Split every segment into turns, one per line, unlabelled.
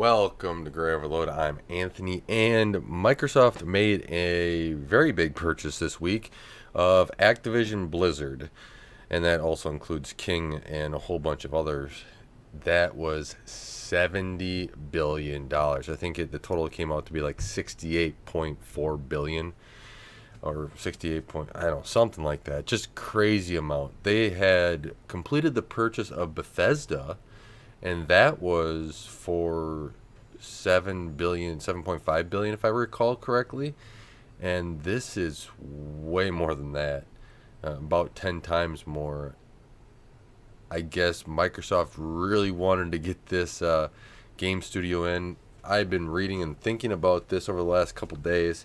Welcome to Gray Overload. I'm Anthony, and Microsoft made a very big purchase this week of Activision Blizzard, and that also includes King and a whole bunch of others. That was $70 billion. I think the total came out to be like 68.4 billion or 68 point, I don't know, something like that. Just crazy amount. They had completed the purchase of Bethesda, and that was for 7 billion, 7.5 billion, if I recall correctly. And this is way more than that, about 10 times more. I guess Microsoft really wanted to get this game studio in. I've been reading and thinking about this over the last couple days,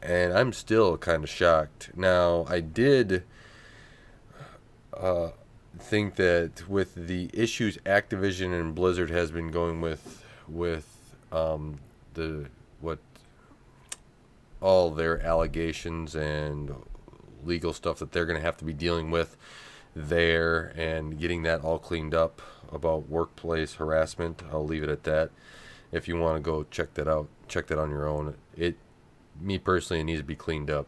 and I'm still kind of shocked. Now, I did think that with the issues Activision and Blizzard has been going with the what all their allegations and legal stuff that they're going to have to be dealing with there and getting that all cleaned up about workplace harassment. I'll leave it at that. If you want to go check that out, check that on your own. Me personally, it needs to be cleaned up.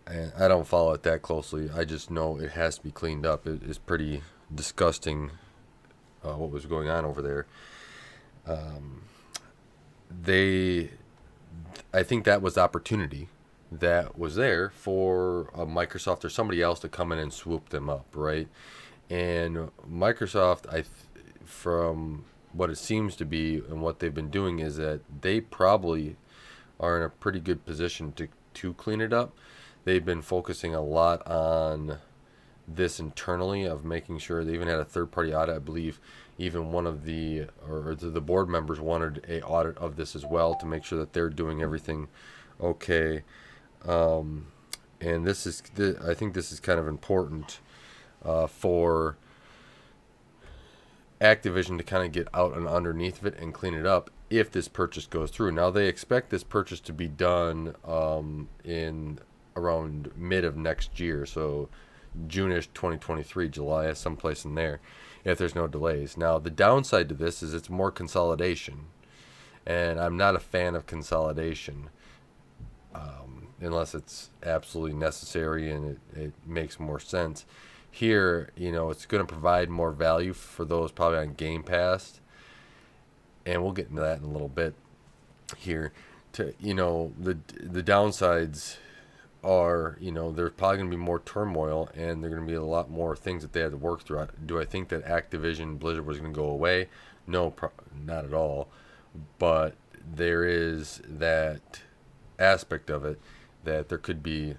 And I don't follow it that closely. I just know it has to be cleaned up. It's pretty disgusting what was going on over there. I think that was the opportunity that was there for Microsoft or somebody else to come in and swoop them up, right? And Microsoft, from what it seems to be and what they've been doing, is that they probably are in a pretty good position to clean it up. They've been focusing a lot on this internally, of making sure. They even had a third-party audit, I believe. Even one of the board members wanted a audit of this as well, to make sure that they're doing everything okay. And I think this is kind of important for Activision to kind of get out and underneath of it and clean it up if this purchase goes through. Now, they expect this purchase to be done in around mid of next year, so June-ish 2023, July, someplace in there, if there's no delays. Now, the downside to this is it's more consolidation, and I'm not a fan of consolidation unless it's absolutely necessary and it makes more sense. Here, it's going to provide more value for those probably on Game Pass, and we'll get into that in a little bit here. The downsides are, there's probably going to be more turmoil, and there are going to be a lot more things that they have to work through. Do I think that Activision Blizzard was going to go away? No, not at all. But there is that aspect of it that there could be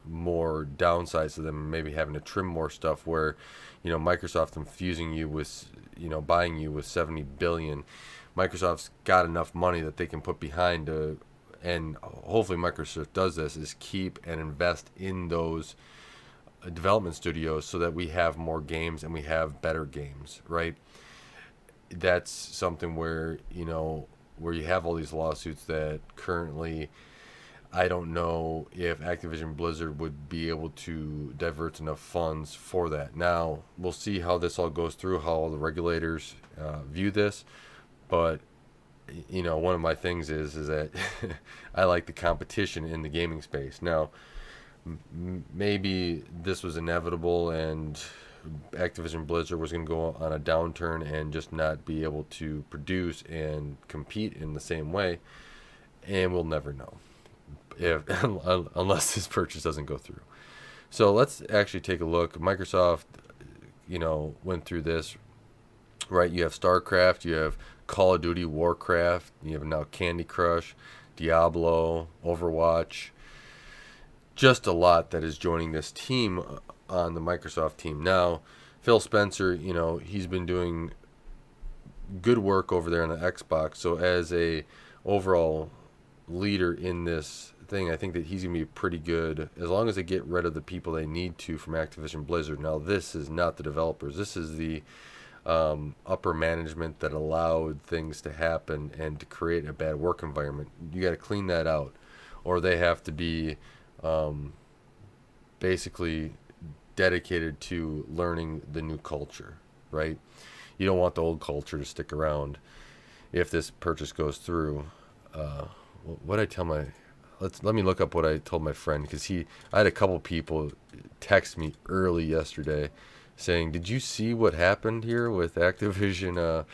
more downsides to them, maybe having to trim more stuff, where Microsoft infusing you with buying you with 70 billion. Microsoft's got enough money that they can put behind and hopefully Microsoft does this, is keep and invest in those development studios so that we have more games and we have better games, right? That's something where you have all these lawsuits that currently, I don't know if Activision Blizzard would be able to divert enough funds for that. Now, we'll see how this all goes through, how all the regulators view this. But, one of my things is that I like the competition in the gaming space. Now, maybe this was inevitable and Activision Blizzard was going to go on a downturn and just not be able to produce and compete in the same way. And we'll never know, unless this purchase doesn't go through. So let's actually take a look. Microsoft, went through this, right? You have StarCraft, you have Call of Duty, Warcraft, you have now Candy Crush, Diablo, Overwatch. Just a lot that is joining this team on the Microsoft team. Now, Phil Spencer, he's been doing good work over there on the Xbox. So as a overall leader in this thing, I think that he's going to be pretty good as long as they get rid of the people they need to from Activision Blizzard. Now, this is not the developers. This is the upper management that allowed things to happen and to create a bad work environment. You got to clean that out, or they have to be basically dedicated to learning the new culture, right? you don't want the old culture to stick around if this purchase goes through. What I tell my let me look up what I told my friend, because I had a couple people text me early yesterday saying, "Did you see what happened here with Activision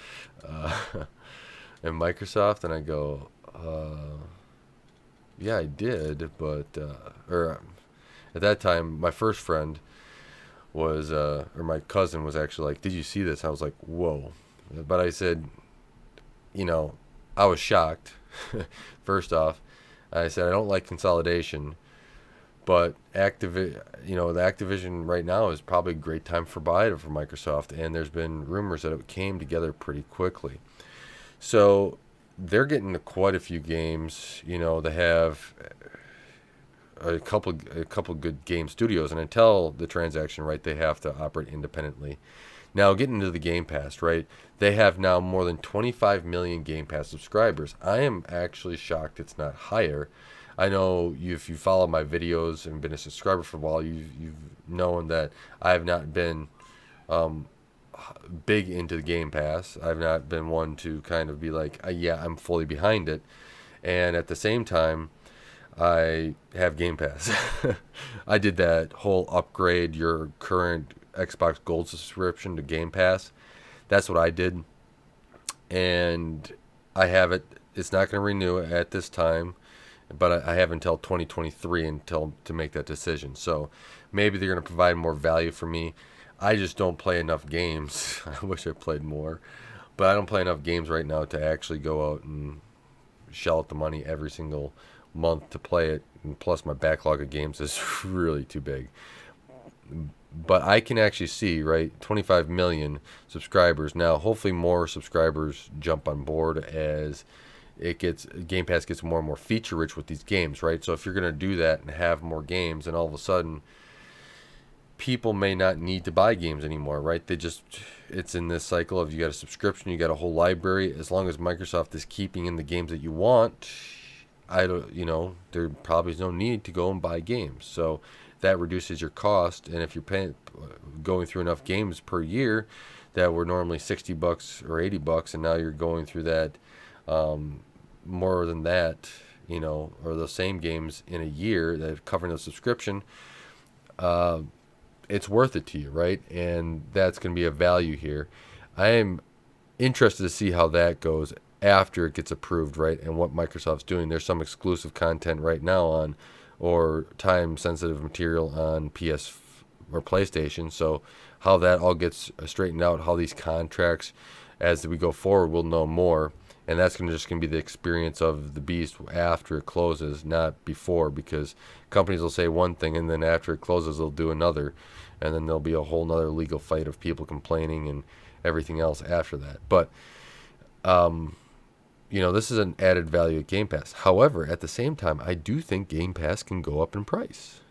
and Microsoft?" And I go, "Yeah, I did, but at that time, my first friend was or my cousin was actually like, 'Did you see this?' I was like, 'Whoa!' But I said, you know, I was shocked. First off, I said I don't like consolidation, but the Activision right now is probably a great time for buy for Microsoft, and there's been rumors that it came together pretty quickly. So they're getting quite a few games. They have a couple good game studios, and until the transaction, right, they have to operate independently. Now, getting into the Game Pass, right, they have now more than 25 million Game Pass subscribers. I am actually shocked it's not higher. I know if you follow my videos and been a subscriber for a while, you've known that I have not been big into the Game Pass. I've not been one to kind of be like, yeah, I'm fully behind it. And at the same time, I have Game Pass. I did that whole upgrade your current Xbox Gold subscription to Game Pass. That's what I did. And I have it. It's not going to renew at this time, but I have until 2023 to make that decision. So maybe they're going to provide more value for me. I just don't play enough games. I wish I played more, but I don't play enough games right now to actually go out and shell out the money every single month to play it. And plus, my backlog of games is really too big. But I can actually see, right, 25 million subscribers. Now, hopefully more subscribers jump on board as Game Pass gets more and more feature rich with these games, right? So if you're going to do that and have more games, and all of a sudden people may not need to buy games anymore, right? It's in this cycle of, you got a subscription, you got a whole library. As long as Microsoft is keeping in the games that you want, there probably is no need to go and buy games. So that reduces your cost, and if you're going through enough games per year that were normally $60 or $80, and now you're going through that more than that, or the same games in a year that are covering the subscription, it's worth it to you, right? And that's going to be a value here. I am interested to see how that goes after it gets approved, right? And what Microsoft's doing. There's some exclusive content right now or time-sensitive material on PS or PlayStation. So how that all gets straightened out, how these contracts, as we go forward, we'll know more. And that's just going to be the experience of the beast after it closes, not before, because companies will say one thing, and then after it closes, they'll do another. And then there'll be a whole nother legal fight of people complaining and everything else after that. But this is an added value of Game Pass. However, at the same time, I do think Game Pass can go up in price,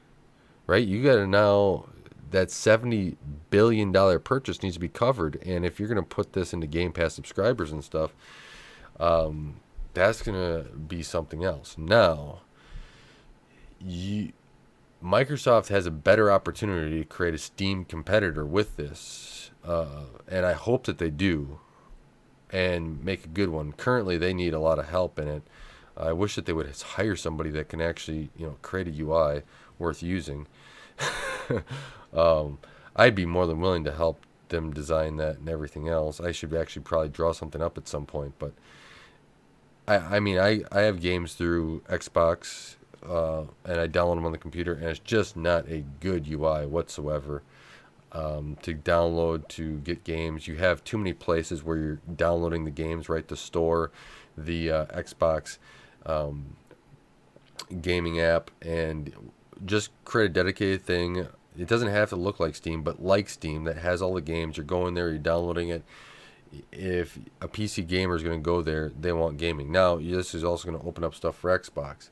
right? You got to now, that $70 billion purchase needs to be covered. And if you're going to put this into Game Pass subscribers and stuff, that's going to be something else. Now, Microsoft has a better opportunity to create a Steam competitor with this. And I hope that they do, and make a good one. Currently, they need a lot of help in it. I wish that they would hire somebody that can actually, create a UI worth using. I'd be more than willing to help them design that and everything else. I should actually probably draw something up at some point. But I have games through Xbox, and I download them on the computer, and it's just not a good UI whatsoever. To download, to get games, you have too many places where you're downloading the games, right? The store, the Xbox gaming app, and just create a dedicated thing. It doesn't have to look like Steam, but like Steam, that has all the games. You're going there, you're downloading it. If a PC gamer is going to go there, they want gaming. Now, this is also going to open up stuff for Xbox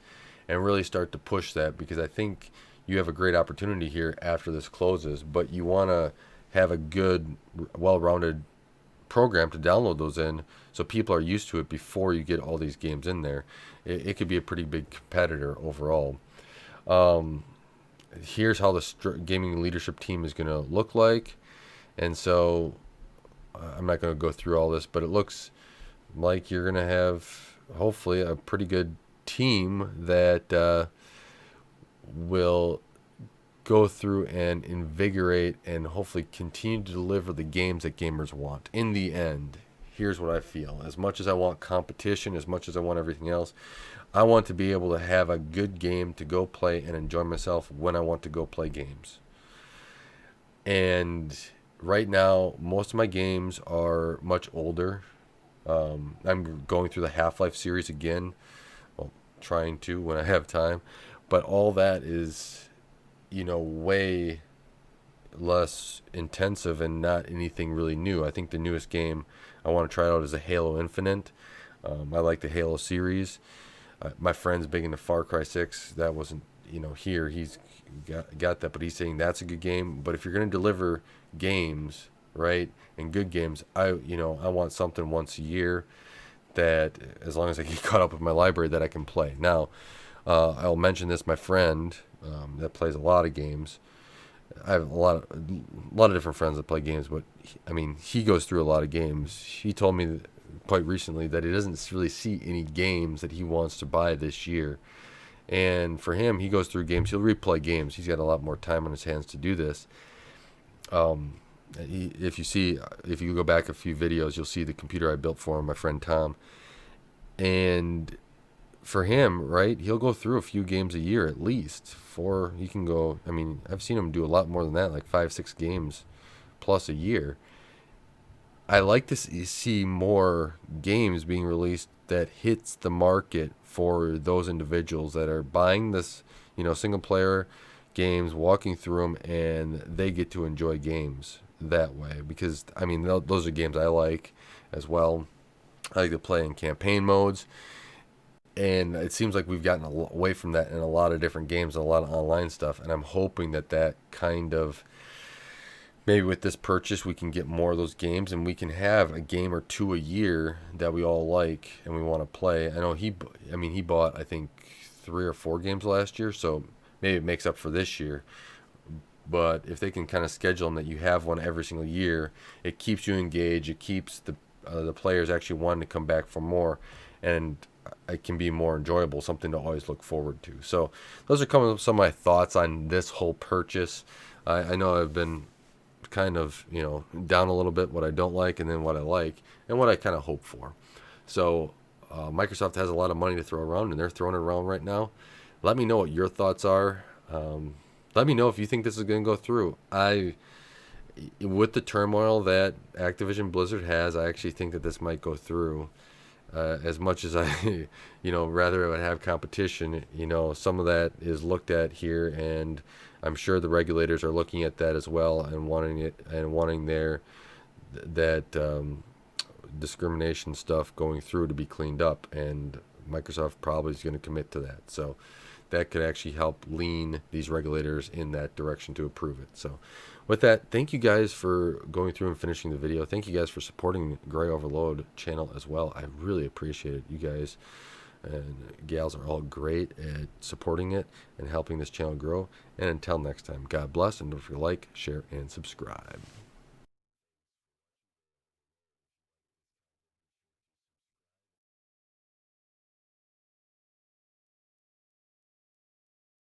and really start to push that, because I think you have a great opportunity here after this closes, but you want to have a good, well-rounded program to download those in, so people are used to it before you get all these games in there. It could be a pretty big competitor overall. Here's how the gaming leadership team is going to look like. And so I'm not going to go through all this, but it looks like you're going to have hopefully a pretty good team that will go through and invigorate and hopefully continue to deliver the games that gamers want. In the end, here's what I feel. As much as I want competition, as much as I want everything else, I want to be able to have a good game to go play and enjoy myself when I want to go play games. And right now, most of my games are much older. I'm going through the Half-Life series again. Well, trying to when I have time. But all that is, way less intensive and not anything really new. I think the newest game I want to try out is a Halo Infinite. I like the Halo series. My friend's big into Far Cry 6. That wasn't, here. He's got that, but he's saying that's a good game. But if you're going to deliver games, right, and good games, I want something once a year that, as long as I get caught up with my library, that I can play. Now, I'll mention this. My friend that plays a lot of games. I have a lot of different friends that play games, but he goes through a lot of games. He told me quite recently that he doesn't really see any games that he wants to buy this year. And for him, he goes through games. He'll replay games. He's got a lot more time on his hands to do this. If you go back a few videos, you'll see the computer I built for him, my friend Tom. And for him, right, he'll go through a few games a year at least. He can go, I've seen him do a lot more than that, like 5-6 games plus a year. I like to see more games being released that hits the market for those individuals that are buying this, single player games, walking through them, and they get to enjoy games that way. Because, those are games I like as well. I like to play in campaign modes. And it seems like we've gotten away from that in a lot of different games, a lot of online stuff. And I'm hoping that kind of, maybe with this purchase, we can get more of those games, and we can have a game or two a year that we all like and we want to play. I know he bought, I think, 3 or 4 games last year, so maybe it makes up for this year. But if they can kind of schedule them that you have one every single year, it keeps you engaged. It keeps the players actually wanting to come back for more, and it can be more enjoyable, something to always look forward to. So those are some of my thoughts on this whole purchase. I know I've been kind of, down a little bit, what I don't like and then what I like and what I kind of hope for. So Microsoft has a lot of money to throw around, and they're throwing it around right now. Let me know what your thoughts are. Let me know if you think this is going to go through. With the turmoil that Activision Blizzard has, I actually think that this might go through. As much as I, rather it would have competition, some of that is looked at here, and I'm sure the regulators are looking at that as well and wanting that discrimination stuff going through to be cleaned up, and Microsoft probably is going to commit to that. So that could actually help lean these regulators in that direction to approve it. So with that, thank you guys for going through and finishing the video. Thank you guys for supporting Gray Overload channel as well. I really appreciate it. You guys and gals are all great at supporting it and helping this channel grow. And until next time, God bless, and don't forget to like, share, and subscribe.